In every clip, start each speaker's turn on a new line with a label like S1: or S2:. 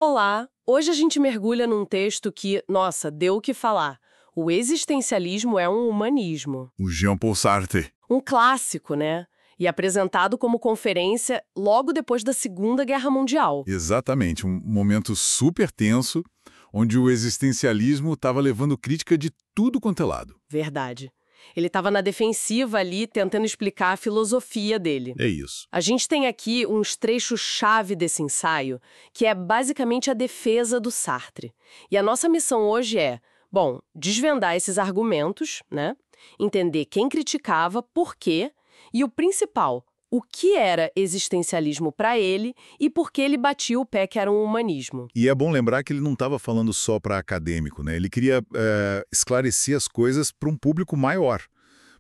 S1: Olá! Hoje a gente mergulha num texto que, nossa, deu o que falar. O existencialismo é um humanismo.
S2: O Jean-Paul Sartre.
S1: Um clássico, né? E apresentado como conferência logo depois da Segunda Guerra Mundial.
S2: Exatamente, um momento super tenso, onde o existencialismo estava levando crítica de tudo quanto é lado.
S1: Verdade. Ele estava na defensiva ali, tentando explicar a filosofia dele.
S2: É isso.
S1: A gente tem aqui uns trechos-chave desse ensaio, que é basicamente a defesa do Sartre. E a nossa missão hoje é, bom, desvendar esses argumentos, né? Entender quem criticava, por quê, e o principal, o que era existencialismo para ele e por que ele batia o pé que era um humanismo.
S2: E é bom lembrar que ele não estava falando só para acadêmico, né? Ele queria esclarecer as coisas para um público maior.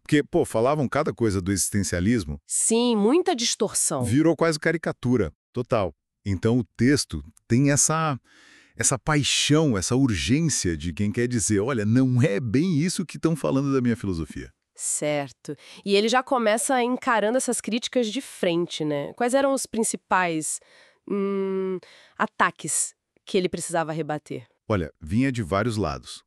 S2: Porque, falavam cada coisa do existencialismo.
S1: Sim, muita distorção.
S2: Virou quase caricatura, total. Então o texto tem essa paixão, essa urgência de quem quer dizer, olha, não é bem isso que estão falando da minha filosofia.
S1: Certo. E ele já começa encarando essas críticas de frente, né? Quais eram os principais ataques que ele precisava rebater?
S2: Olha, vinha de vários lados.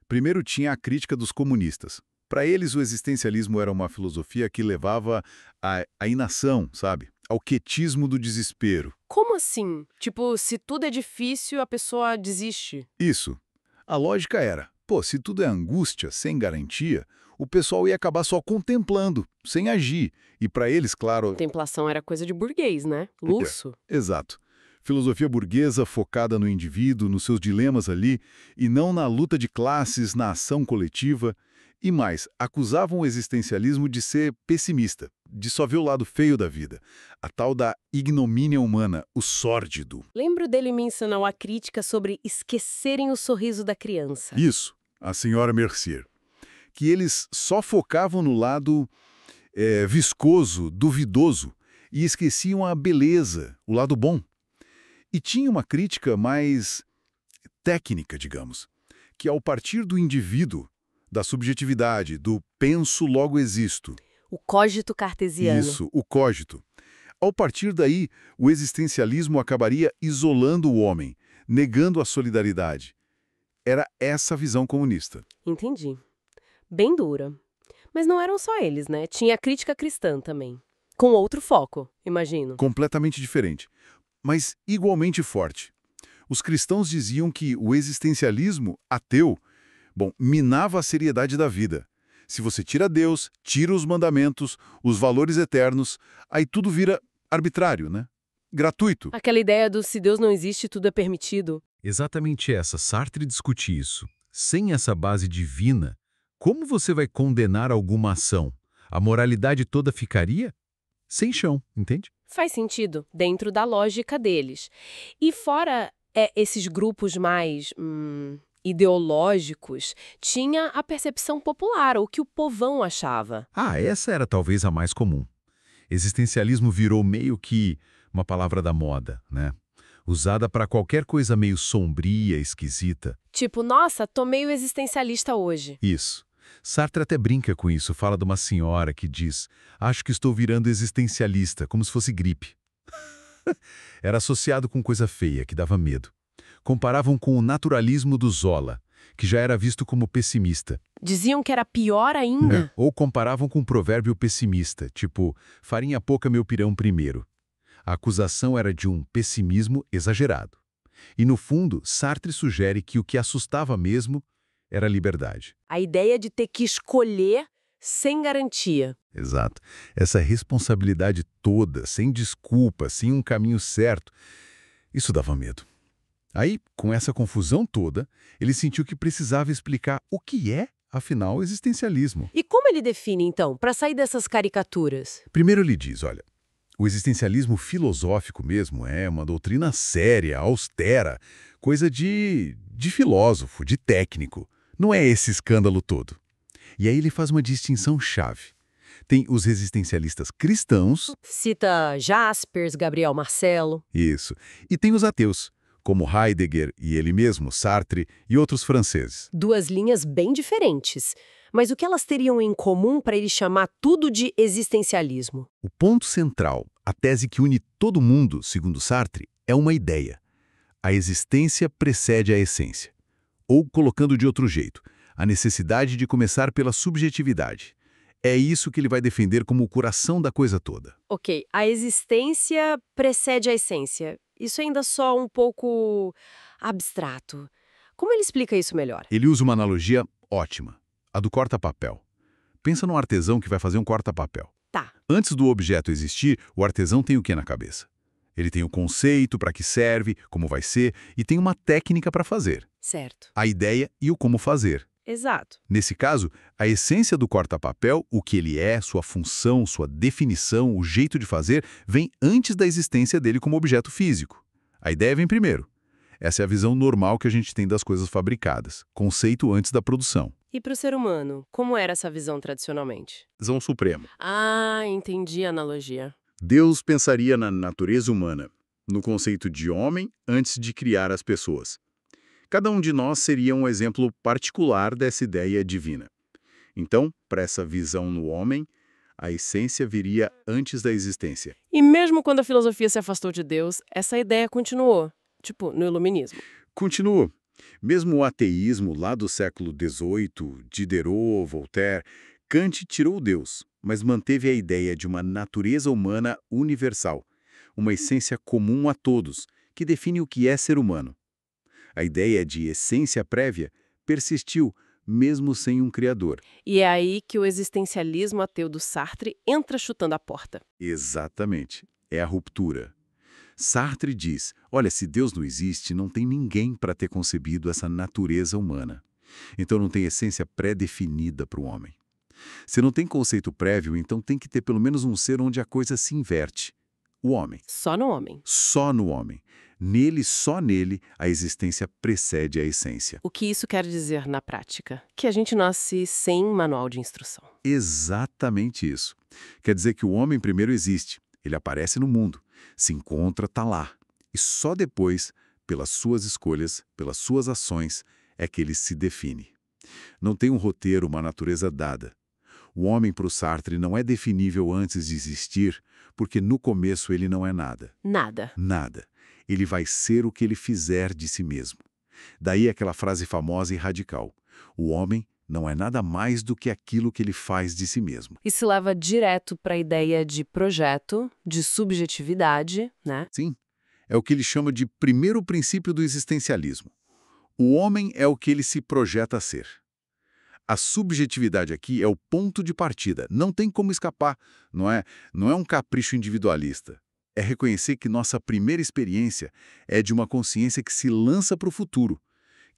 S2: Primeiro tinha a crítica dos comunistas. Para eles, o existencialismo era uma filosofia que levava à inação, sabe? Ao quietismo do desespero.
S1: Como assim? Tipo, se tudo é difícil, a pessoa desiste?
S2: Isso. A lógica era, se tudo é angústia, sem garantia, o pessoal ia acabar só contemplando, sem agir. E para eles, claro...
S1: Contemplação era coisa de burguês, né? Luxo.
S2: Exato. Filosofia burguesa focada no indivíduo, nos seus dilemas ali, e não na luta de classes, na ação coletiva. E mais, acusavam o existencialismo de ser pessimista, de só ver o lado feio da vida, a tal da ignomínia humana, o sórdido.
S1: Lembro dele me ensinou a crítica sobre esquecerem o sorriso da criança.
S2: Isso, a senhora Mercier. Que eles só focavam no lado viscoso, duvidoso, e esqueciam a beleza, o lado bom. E tinha uma crítica mais técnica, digamos, que ao partir do indivíduo, da subjetividade, do penso logo existo.
S1: O cogito cartesiano.
S2: Isso, o cogito. Ao partir daí, o existencialismo acabaria isolando o homem, negando a solidariedade. Era essa a visão comunista.
S1: Entendi. Bem dura. Mas não eram só eles, né? Tinha a crítica cristã também. Com outro foco, imagino.
S2: Completamente diferente, mas igualmente forte. Os cristãos diziam que o existencialismo ateu, minava a seriedade da vida. Se você tira Deus, tira os mandamentos, os valores eternos, aí tudo vira arbitrário, né? Gratuito.
S1: Aquela ideia do se Deus não existe, tudo é permitido.
S3: Exatamente essa. Sartre discute isso. Sem essa base divina, como você vai condenar alguma ação? A moralidade toda ficaria sem chão, entende?
S1: Faz sentido, dentro da lógica deles. E fora esses grupos mais ideológicos, tinha a percepção popular, o que o povão achava.
S3: Essa era talvez a mais comum. Existencialismo virou meio que uma palavra da moda, né? Usada para qualquer coisa meio sombria, esquisita.
S1: Tipo, nossa, tô meio existencialista hoje.
S3: Isso. Sartre até brinca com isso, fala de uma senhora que diz: acho que estou virando existencialista, como se fosse gripe. Era associado com coisa feia, que dava medo. Comparavam com o naturalismo do Zola, que já era visto como pessimista.
S1: Diziam que era pior ainda.
S3: Ou comparavam com um provérbio pessimista, tipo, farinha pouca meu pirão primeiro. A acusação era de um pessimismo exagerado. E no fundo, Sartre sugere que o que assustava mesmo era a liberdade.
S1: A ideia de ter que escolher sem garantia.
S3: Exato. Essa responsabilidade toda, sem desculpa, sem um caminho certo, isso dava medo. Aí, com essa confusão toda, ele sentiu que precisava explicar o que é, afinal, existencialismo.
S1: E como ele define, então, para sair dessas caricaturas?
S3: Primeiro ele diz, olha, o existencialismo filosófico mesmo é uma doutrina séria, austera, coisa de filósofo, de técnico. Não é esse escândalo todo. E aí ele faz uma distinção chave. Tem os existencialistas cristãos...
S1: Cita Jaspers, Gabriel Marcelo.
S3: Isso. E tem os ateus, como Heidegger e ele mesmo, Sartre e outros franceses.
S1: Duas linhas bem diferentes. Mas o que elas teriam em comum para ele chamar tudo de existencialismo?
S3: O ponto central, a tese que une todo mundo, segundo Sartre, é uma ideia. A existência precede a essência. Ou, colocando de outro jeito, a necessidade de começar pela subjetividade. É isso que ele vai defender como o coração da coisa toda.
S1: Ok, a existência precede a essência. Isso ainda só um pouco abstrato. Como ele explica isso melhor?
S3: Ele usa uma analogia ótima, a do corta-papel. Pensa num artesão que vai fazer um corta-papel.
S1: Tá,
S3: Antes do objeto existir, o artesão tem o que na cabeça? Ele tem o conceito, para que serve, como vai ser, e tem uma técnica para fazer.
S1: certo.
S3: A ideia e o como fazer.
S1: Exato.
S3: Nesse caso, a essência do corta-papel, o que ele é, sua função, sua definição, o jeito de fazer, vem antes da existência dele como objeto físico. A ideia vem primeiro. Essa é a visão normal que a gente tem das coisas fabricadas. Conceito antes da produção.
S1: E para o ser humano, como era essa visão tradicionalmente?
S3: Visão suprema.
S1: Ah, entendi a analogia.
S3: Deus pensaria na natureza humana, no conceito de homem antes de criar as pessoas. Cada um de nós seria um exemplo particular dessa ideia divina. Então, para essa visão no homem, a essência viria antes da existência.
S1: E mesmo quando a filosofia se afastou de Deus, essa ideia continuou, tipo, no iluminismo.
S3: Continua. Mesmo o ateísmo lá do século XVIII, Diderot, Voltaire, Kant tirou Deus, mas manteve a ideia de uma natureza humana universal, uma essência comum a todos, que define o que é ser humano. A ideia de essência prévia persistiu, mesmo sem um criador.
S1: E é aí que o existencialismo ateu do Sartre entra chutando a porta.
S3: Exatamente. É a ruptura. Sartre diz, olha, se Deus não existe, não tem ninguém para ter concebido essa natureza humana. Então não tem essência pré-definida para o homem. Se não tem conceito prévio, então tem que ter pelo menos um ser onde a coisa se inverte. O homem.
S1: Só no homem.
S3: Só no homem. Nele, só nele, a existência precede a essência.
S1: O que isso quer dizer na prática? Que a gente nasce sem manual de instrução.
S3: Exatamente isso. Quer dizer que o homem primeiro existe, ele aparece no mundo, se encontra, tá lá. E só depois, pelas suas escolhas, pelas suas ações, é que ele se define. Não tem um roteiro, uma natureza dada. O homem para o Sartre não é definível antes de existir, porque no começo ele não é nada.
S1: Nada.
S3: Nada. Ele vai ser o que ele fizer de si mesmo. Daí aquela frase famosa e radical. O homem não é nada mais do que aquilo que ele faz de si mesmo.
S1: E se leva direto para a ideia de projeto, de subjetividade, né?
S3: Sim, é o que ele chama de primeiro princípio do existencialismo. O homem é o que ele se projeta a ser. A subjetividade aqui é o ponto de partida, não tem como escapar, não é um capricho individualista. É reconhecer que nossa primeira experiência é de uma consciência que se lança para o futuro,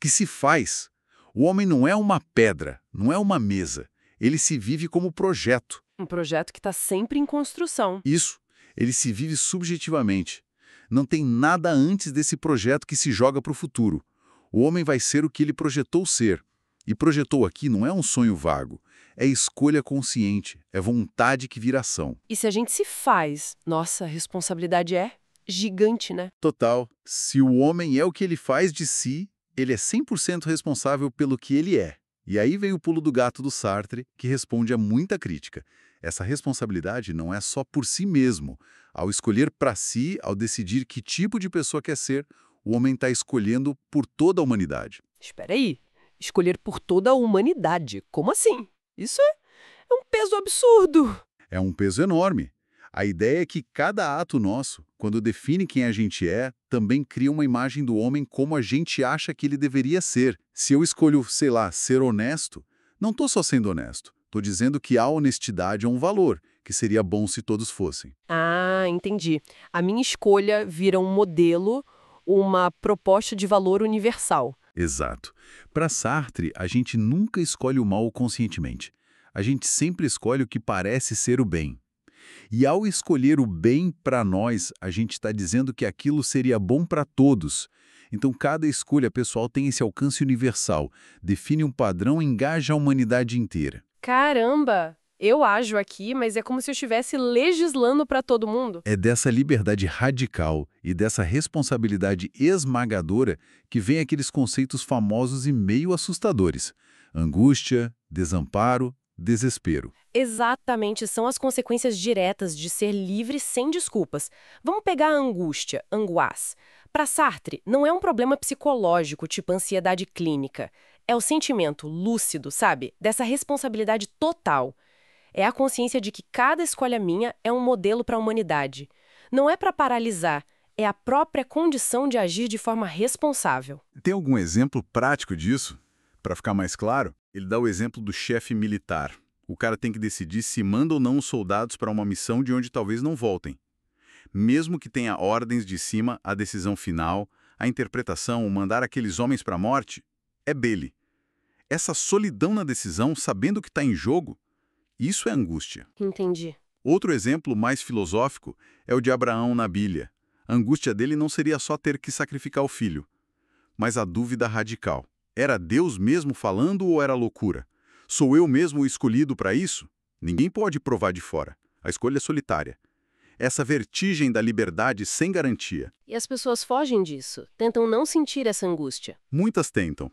S3: que se faz. O homem não é uma pedra, não é uma mesa, ele se vive como projeto.
S1: Um projeto que está sempre em construção.
S3: Isso, ele se vive subjetivamente. Não tem nada antes desse projeto que se joga para o futuro. O homem vai ser o que ele projetou ser. E projetou aqui não é um sonho vago, é escolha consciente, é vontade que vira ação.
S1: E se a gente se faz, nossa, a responsabilidade é gigante, né?
S3: Total. Se o homem é o que ele faz de si, ele é 100% responsável pelo que ele é. E aí vem o pulo do gato do Sartre, que responde a muita crítica. Essa responsabilidade não é só por si mesmo. Ao escolher para si, ao decidir que tipo de pessoa quer ser, o homem está escolhendo por toda a humanidade.
S1: Espera aí. Escolher por toda a humanidade. Como assim? Isso é um peso absurdo.
S3: É um peso enorme. A ideia é que cada ato nosso, quando define quem a gente é, também cria uma imagem do homem como a gente acha que ele deveria ser. Se eu escolho, sei lá, ser honesto, não estou só sendo honesto. Estou dizendo que a honestidade é um valor, que seria bom se todos fossem.
S1: Ah, entendi. A minha escolha vira um modelo, uma proposta de valor universal.
S3: Exato. Para Sartre, a gente nunca escolhe o mal conscientemente. A gente sempre escolhe o que parece ser o bem. E ao escolher o bem para nós, a gente está dizendo que aquilo seria bom para todos. Então, cada escolha pessoal tem esse alcance universal, define um padrão e engaja a humanidade inteira.
S1: Caramba! Eu ajo aqui, mas é como se eu estivesse legislando para todo mundo.
S3: É dessa liberdade radical e dessa responsabilidade esmagadora que vem aqueles conceitos famosos e meio assustadores. Angústia, desamparo,
S2: desespero.
S1: Exatamente, são as consequências diretas de ser livre sem desculpas. Vamos pegar a angústia, angoisse. Para Sartre, não é um problema psicológico, tipo ansiedade clínica. É o sentimento lúcido, sabe? Dessa responsabilidade total. É a consciência de que cada escolha minha é um modelo para a humanidade. Não é para paralisar, é a própria condição de agir de forma responsável.
S2: Tem algum exemplo prático disso? Para ficar mais claro, ele dá o exemplo do chefe militar. O cara tem que decidir se manda ou não os soldados para uma missão de onde talvez não voltem. Mesmo que tenha ordens de cima, a decisão final, a interpretação, o mandar aqueles homens para a morte, é dele. Essa solidão na decisão, sabendo que está em jogo, isso é angústia.
S1: Entendi.
S2: Outro exemplo mais filosófico é o de Abraão na Bíblia. A angústia dele não seria só ter que sacrificar o filho, mas a dúvida radical. Era Deus mesmo falando ou era loucura? Sou eu mesmo o escolhido para isso? Ninguém pode provar de fora. A escolha é solitária. Essa vertigem da liberdade sem garantia.
S1: E as pessoas fogem disso, tentam não sentir essa angústia.
S2: Muitas tentam.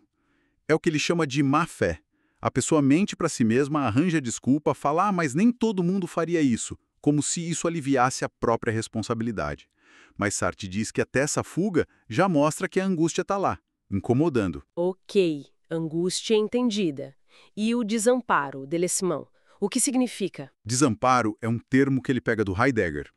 S2: É o que ele chama de má fé. A pessoa mente para si mesma, arranja desculpa, fala, mas nem todo mundo faria isso, como se isso aliviasse a própria responsabilidade. Mas Sartre diz que até essa fuga já mostra que a angústia está lá, incomodando.
S1: Ok, angústia entendida. E o desamparo, Deleuze, o que significa?
S2: Desamparo é um termo que ele pega do Heidegger.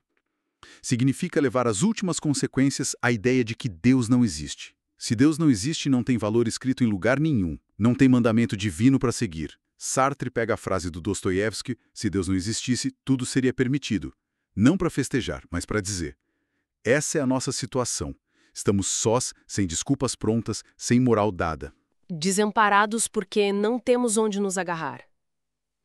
S2: Significa levar às últimas consequências a ideia de que Deus não existe. Se Deus não existe, não tem valor escrito em lugar nenhum. Não tem mandamento divino para seguir. Sartre pega a frase do Dostoiévski, se Deus não existisse, tudo seria permitido. Não para festejar, mas para dizer. Essa é a nossa situação. Estamos sós, sem desculpas prontas, sem moral dada.
S1: Desamparados porque não temos onde nos agarrar.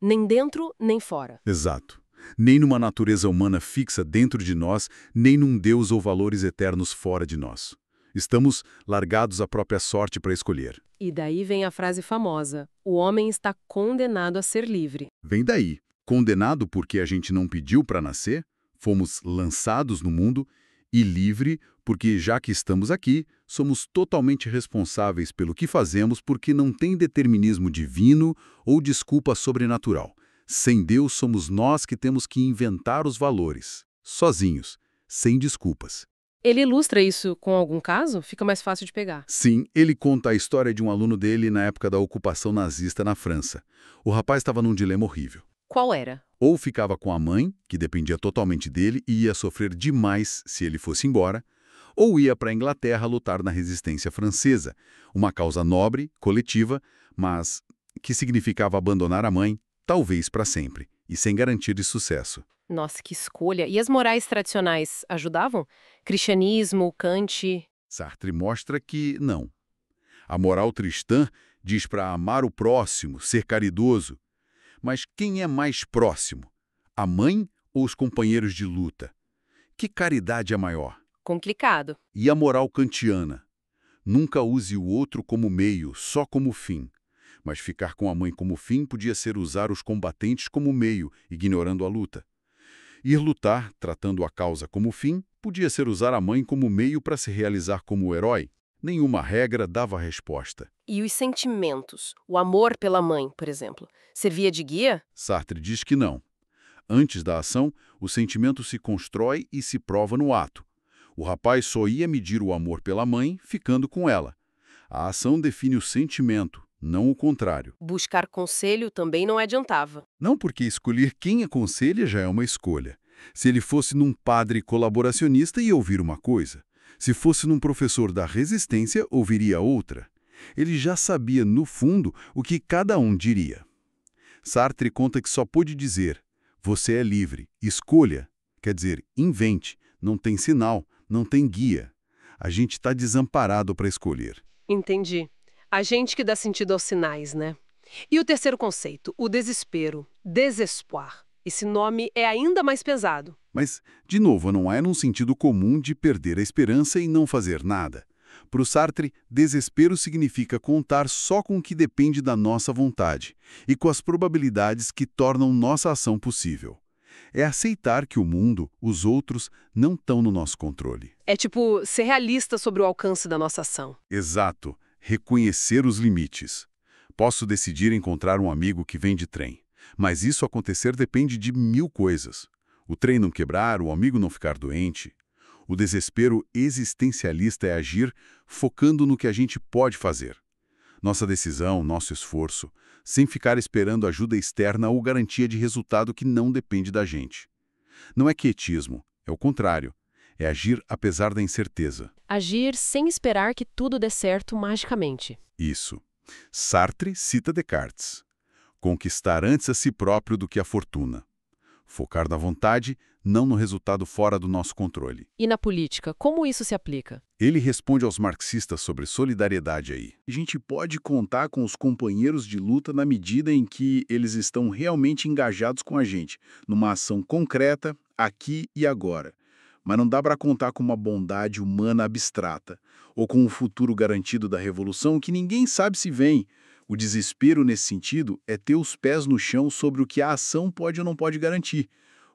S1: Nem dentro, nem fora.
S2: Exato. Nem numa natureza humana fixa dentro de nós, nem num Deus ou valores eternos fora de nós. Estamos largados à própria sorte para escolher.
S1: E daí vem a frase famosa: o homem está condenado a ser livre.
S2: Vem daí. Condenado porque a gente não pediu para nascer, fomos lançados no mundo, e livre porque, já que estamos aqui, somos totalmente responsáveis pelo que fazemos porque não tem determinismo divino ou desculpa sobrenatural. Sem Deus, somos nós que temos que inventar os valores, sozinhos, sem desculpas.
S1: Ele ilustra isso com algum caso? Fica mais fácil de pegar.
S2: Sim, ele conta a história de um aluno dele na época da ocupação nazista na França. O rapaz estava num dilema horrível.
S1: Qual era?
S2: Ou ficava com a mãe, que dependia totalmente dele e ia sofrer demais se ele fosse embora, ou ia para a Inglaterra lutar na resistência francesa, uma causa nobre, coletiva, mas que significava abandonar a mãe, talvez para sempre, e sem garantia de sucesso.
S1: Nossa, que escolha. E as morais tradicionais ajudavam? Cristianismo, Kant...
S2: Sartre mostra que não. A moral cristã diz para amar o próximo, ser caridoso. Mas quem é mais próximo? A mãe ou os companheiros de luta? Que caridade é maior?
S1: Complicado.
S2: E a moral kantiana? Nunca use o outro como meio, só como fim. Mas ficar com a mãe como fim podia ser usar os combatentes como meio, ignorando a luta. Ir lutar, tratando a causa como fim, podia ser usar a mãe como meio para se realizar como herói. Nenhuma regra dava resposta.
S1: E os sentimentos? O amor pela mãe, por exemplo, servia de guia?
S2: Sartre diz que não. Antes da ação, o sentimento se constrói e se prova no ato. O rapaz só ia medir o amor pela mãe ficando com ela. A ação define o sentimento, não o contrário.
S1: Buscar conselho também não adiantava.
S2: Não, porque escolher quem aconselha já é uma escolha. Se ele fosse num padre colaboracionista, ia ouvir uma coisa. Se fosse num professor da resistência, ouviria outra. Ele já sabia, no fundo, o que cada um diria. Sartre conta que só pôde dizer: você é livre, escolha. Quer dizer, invente, não tem sinal, não tem guia. A gente está desamparado para escolher.
S1: Entendi. A gente que dá sentido aos sinais, né? E o terceiro conceito, o desespero, desespoir. Esse nome é ainda mais pesado.
S2: Mas, de novo, não é num sentido comum de perder a esperança e não fazer nada. Para o Sartre, desespero significa contar só com o que depende da nossa vontade e com as probabilidades que tornam nossa ação possível. É aceitar que o mundo, os outros, não estão no nosso controle.
S1: É tipo ser realista sobre o alcance da nossa ação.
S2: Exato. Reconhecer os limites. Posso decidir encontrar um amigo que vem de trem.
S3: Mas isso acontecer depende de 1000 coisas. O trem não quebrar, o amigo não ficar doente. O desespero existencialista é agir focando no que a gente pode fazer. Nossa decisão, nosso esforço, sem ficar esperando ajuda externa ou garantia de resultado que não depende da gente. Não é quietismo, é o contrário. É agir apesar da incerteza.
S1: Agir sem esperar que tudo dê certo magicamente.
S3: Isso. Sartre cita Descartes. Conquistar antes a si próprio do que a fortuna. Focar na vontade, não no resultado fora do nosso controle.
S1: E na política, como isso se aplica?
S3: Ele responde aos marxistas sobre solidariedade aí.
S2: A gente pode contar com os companheiros de luta na medida em que eles estão realmente engajados com a gente, numa ação concreta, aqui e agora. Mas não dá para contar com uma bondade humana abstrata, ou com um futuro garantido da revolução que ninguém sabe se vem. O desespero nesse sentido é ter os pés no chão sobre o que a ação pode ou não pode garantir.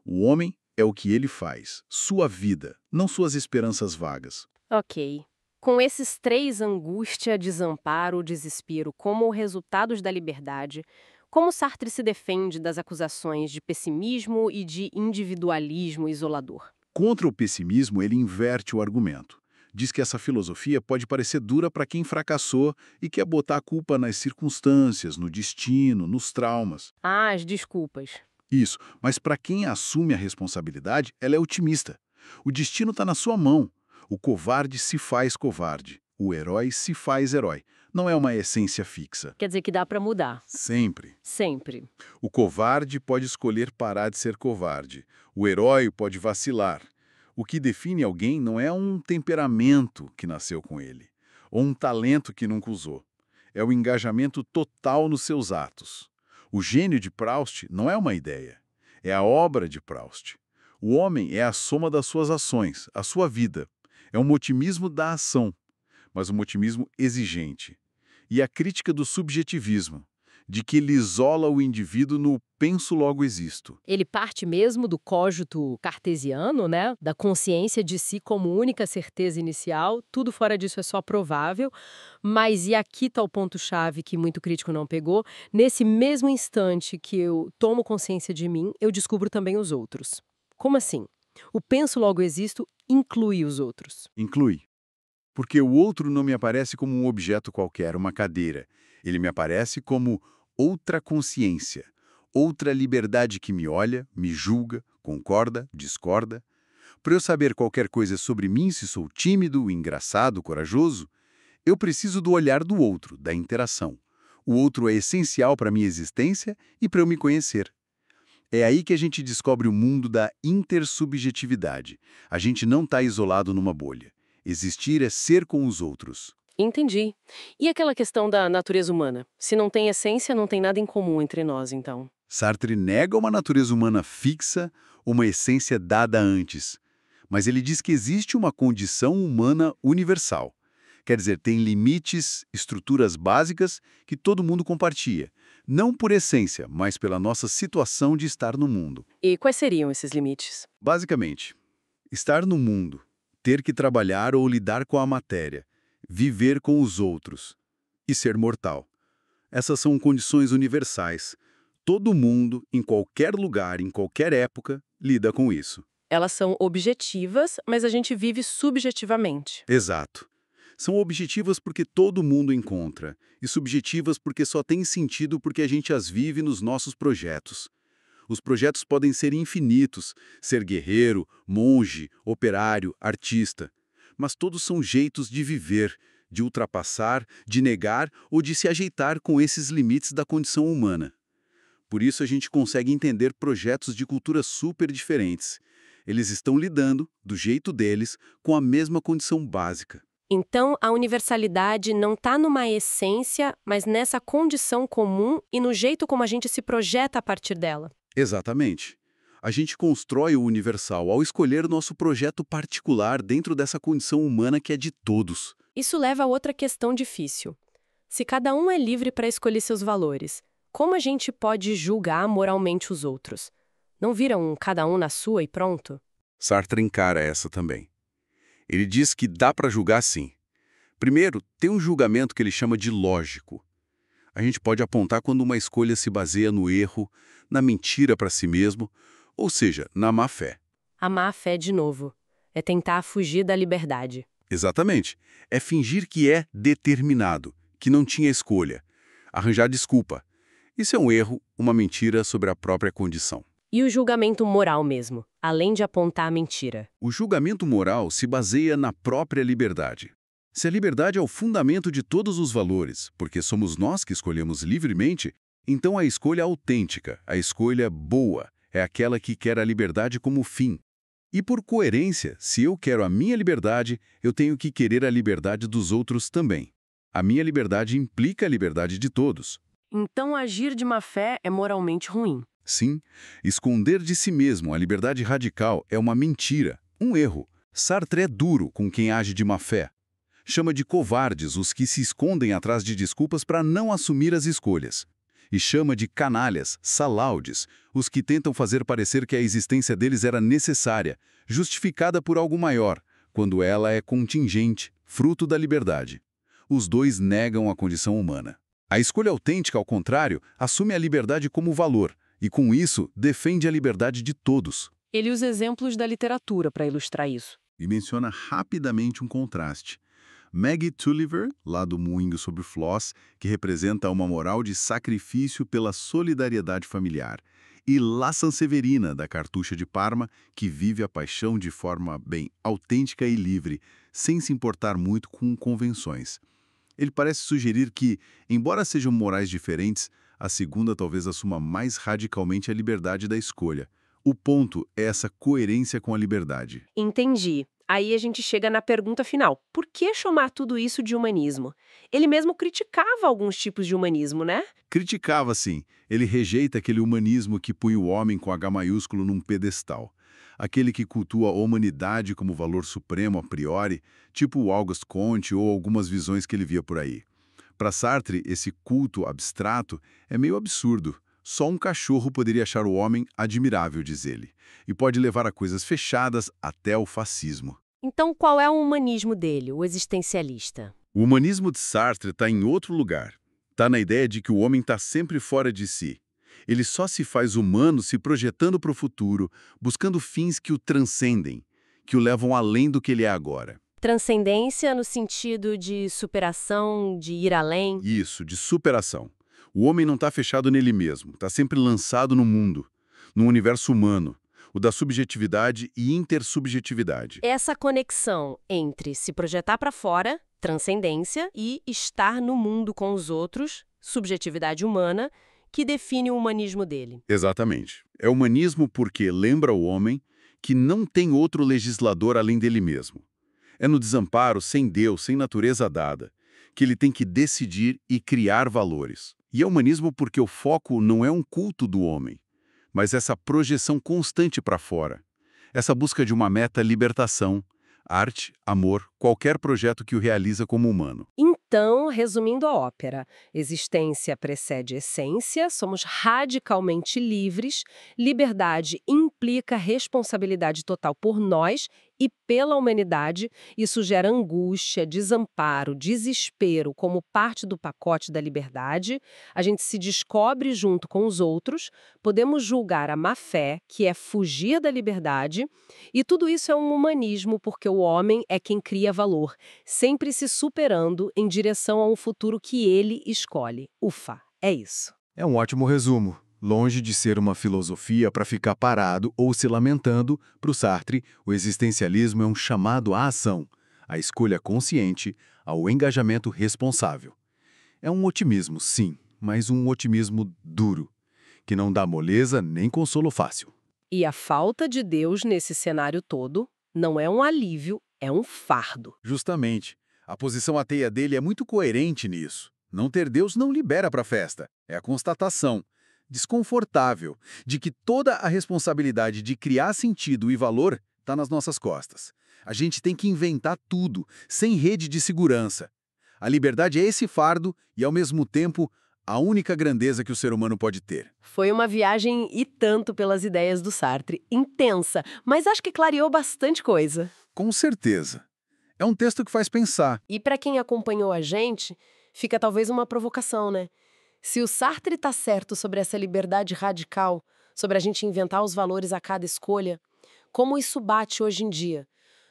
S2: O homem é o que ele faz, sua vida, não suas esperanças vagas.
S1: Ok. Com esses 3, angústia, desamparo, desespero, como resultados da liberdade, como Sartre se defende das acusações de pessimismo e de individualismo isolador?
S2: Contra o pessimismo, ele inverte o argumento. Diz que essa filosofia pode parecer dura para quem fracassou e quer botar a culpa nas circunstâncias, no destino, nos traumas.
S1: Ah, as desculpas.
S2: Isso, mas para quem assume a responsabilidade, ela é otimista. O destino está na sua mão. O covarde se faz covarde. O herói se faz herói. Não é uma essência fixa.
S1: Quer dizer que dá para mudar.
S2: Sempre.
S1: Sempre.
S2: O covarde pode escolher parar de ser covarde. O herói pode vacilar. O que define alguém não é um temperamento que nasceu com ele, ou um talento que nunca usou. É o engajamento total nos seus atos. O gênio de Proust não é uma ideia, é a obra de Proust. O homem é a soma das suas ações, a sua vida. É um otimismo da ação, mas um otimismo exigente. E a crítica do subjetivismo, de que ele isola o indivíduo no penso logo existo.
S1: Ele parte mesmo do cogito cartesiano, né? Da consciência de si como única certeza inicial, tudo fora disso é só provável, mas e aqui está o ponto-chave que muito crítico não pegou, nesse mesmo instante que eu tomo consciência de mim, eu descubro também os outros. Como assim? O penso logo existo inclui os outros.
S2: Inclui. Porque o outro não me aparece como um objeto qualquer, uma cadeira. Ele me aparece como outra consciência, outra liberdade que me olha, me julga, concorda, discorda. Para eu saber qualquer coisa sobre mim, se sou tímido, engraçado, corajoso, eu preciso do olhar do outro, da interação. O outro é essencial para a minha existência e para eu me conhecer. É aí que a gente descobre o mundo da intersubjetividade. A gente não está isolado numa bolha. Existir é ser com os outros.
S1: Entendi. E aquela questão da natureza humana? Se não tem essência, não tem nada em comum entre nós, então.
S2: Sartre nega uma natureza humana fixa, uma essência dada antes. Mas ele diz que existe uma condição humana universal. Quer dizer, tem limites, estruturas básicas que todo mundo compartilha. Não por essência, mas pela nossa situação de estar no mundo.
S1: E quais seriam esses limites?
S2: Basicamente, estar no mundo, ter que trabalhar ou lidar com a matéria, viver com os outros e ser mortal. Essas são condições universais. Todo mundo, em qualquer lugar, em qualquer época, lida com isso.
S1: Elas são objetivas, mas a gente vive subjetivamente.
S2: Exato. São objetivas porque todo mundo encontra, e subjetivas porque só têm sentido porque a gente as vive nos nossos projetos. Os projetos podem ser infinitos, ser guerreiro, monge, operário, artista. Mas todos são jeitos de viver, de ultrapassar, de negar ou de se ajeitar com esses limites da condição humana. Por isso a gente consegue entender projetos de culturas super diferentes. Eles estão lidando, do jeito deles, com a mesma condição básica.
S1: Então, a universalidade não está numa essência, mas nessa condição comum e no jeito como a gente se projeta a partir dela.
S2: Exatamente. A gente constrói o universal ao escolher nosso projeto particular dentro dessa condição humana que é de todos.
S1: Isso leva a outra questão difícil. Se cada um é livre para escolher seus valores, como a gente pode julgar moralmente os outros? Não vira cada um na sua e pronto?
S2: Sartre encara essa também. Ele diz que dá para julgar sim. Primeiro, tem um julgamento que ele chama de lógico.
S3: A gente pode apontar quando uma escolha se baseia no erro, na mentira para si mesmo, ou seja, na má-fé.
S1: A má-fé, de novo, é tentar fugir da liberdade.
S3: Exatamente. É fingir que é determinado, que não tinha escolha. Arranjar desculpa. Isso é um erro, uma mentira sobre a própria condição.
S1: E o julgamento moral mesmo, além de apontar a mentira.
S3: O julgamento moral se baseia na própria liberdade. Se a liberdade é o fundamento de todos os valores, porque somos nós que escolhemos livremente, então a escolha autêntica, a escolha boa, é aquela que quer a liberdade como fim. E por coerência, se eu quero a minha liberdade, eu tenho que querer a liberdade dos outros também. A minha liberdade implica a liberdade de todos.
S1: Então agir de má-fé é moralmente ruim.
S3: Sim, esconder de si mesmo a liberdade radical é uma mentira, um erro. Sartre é duro com quem age de má-fé. Chama de covardes os que se escondem atrás de desculpas para não assumir as escolhas. E chama de canalhas, salaudes, os que tentam fazer parecer que a existência deles era necessária, justificada por algo maior, quando ela é contingente, fruto da liberdade. Os dois negam a condição humana. A escolha autêntica, ao contrário, assume a liberdade como valor, e com isso defende a liberdade de todos.
S1: Ele usa exemplos da literatura para ilustrar isso.
S3: E menciona rapidamente um contraste. Maggie Tulliver, lá do Moinho sobre Floss, que representa uma moral de sacrifício pela solidariedade familiar, e La Sanseverina, da Cartucha de Parma, que vive a paixão de forma bem autêntica e livre, sem se importar muito com convenções. Ele parece sugerir que, embora sejam morais diferentes, a segunda talvez assuma mais radicalmente a liberdade da escolha. O ponto é essa coerência com a liberdade.
S1: Entendi. Aí a gente chega na pergunta final. Por que chamar tudo isso de humanismo? Ele mesmo criticava alguns tipos de humanismo, né?
S3: Criticava, sim. Ele rejeita aquele humanismo que põe o homem com H maiúsculo num pedestal. Aquele que cultua a humanidade como valor supremo a priori, tipo o Auguste Comte ou algumas visões que ele via por aí. Para Sartre, esse culto abstrato é meio absurdo. Só um cachorro poderia achar o homem admirável, diz ele, e pode levar a coisas fechadas até o fascismo.
S1: Então qual é o humanismo dele, o existencialista?
S3: O humanismo de Sartre está em outro lugar. Está na ideia de que o homem está sempre fora de si. Ele só se faz humano se projetando para o futuro, buscando fins que o transcendem, que o levam além do que ele é agora.
S1: Transcendência no sentido de superação, de ir além?
S3: Isso, de superação. O homem não está fechado nele mesmo, está sempre lançado no mundo, no universo humano, o da subjetividade e intersubjetividade.
S1: Essa conexão entre se projetar para fora, transcendência, e estar no mundo com os outros, subjetividade humana, que define o humanismo dele.
S3: Exatamente. É humanismo porque lembra o homem que não tem outro legislador além dele mesmo. É no desamparo, sem Deus, sem natureza dada, que ele tem que decidir e criar valores. E é humanismo porque o foco não é um culto do homem, mas essa projeção constante para fora. Essa busca de uma meta libertação, arte, amor, qualquer projeto que o realiza como humano.
S1: Então, resumindo a ópera, existência precede essência, somos radicalmente livres, liberdade implica responsabilidade total por nós e pela humanidade, isso gera angústia, desamparo, desespero como parte do pacote da liberdade, a gente se descobre junto com os outros, podemos julgar a má-fé, que é fugir da liberdade, e tudo isso é um humanismo porque o homem é quem cria valor, sempre se superando em direção a um futuro que ele escolhe. Ufa, é isso.
S4: É um ótimo resumo. Longe de ser uma filosofia para ficar parado ou se lamentando, para o Sartre, o existencialismo é um chamado à ação, à escolha consciente, ao engajamento responsável. É um otimismo, sim, mas um otimismo duro, que não dá moleza nem consolo fácil.
S1: E a falta de Deus nesse cenário todo não é um alívio, é um fardo.
S3: Justamente. A posição ateia dele é muito coerente nisso. Não ter Deus não libera para a festa. É a constatação desconfortável de que toda a responsabilidade de criar sentido e valor está nas nossas costas. A gente tem que inventar tudo, sem rede de segurança. A liberdade é esse fardo e, ao mesmo tempo, a única grandeza que o ser humano pode ter.
S1: Foi uma viagem e tanto pelas ideias do Sartre, intensa, mas acho que clareou bastante coisa.
S3: Com certeza. É um texto que faz pensar.
S1: E para quem acompanhou a gente, fica talvez uma provocação, né? Se o Sartre está certo sobre essa liberdade radical, sobre a gente inventar os valores a cada escolha, como isso bate hoje em dia,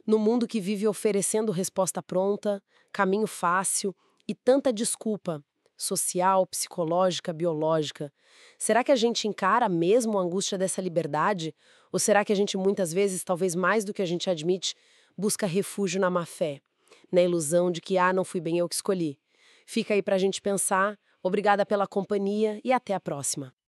S1: no mundo que vive oferecendo resposta pronta, caminho fácil e tanta desculpa social, psicológica, biológica? Será que a gente encara mesmo a angústia dessa liberdade? Ou será que a gente muitas vezes, talvez mais do que a gente admite, busca refúgio na má-fé, na ilusão de que, não fui bem eu que escolhi? Fica aí pra gente pensar. Obrigada pela companhia e até a próxima.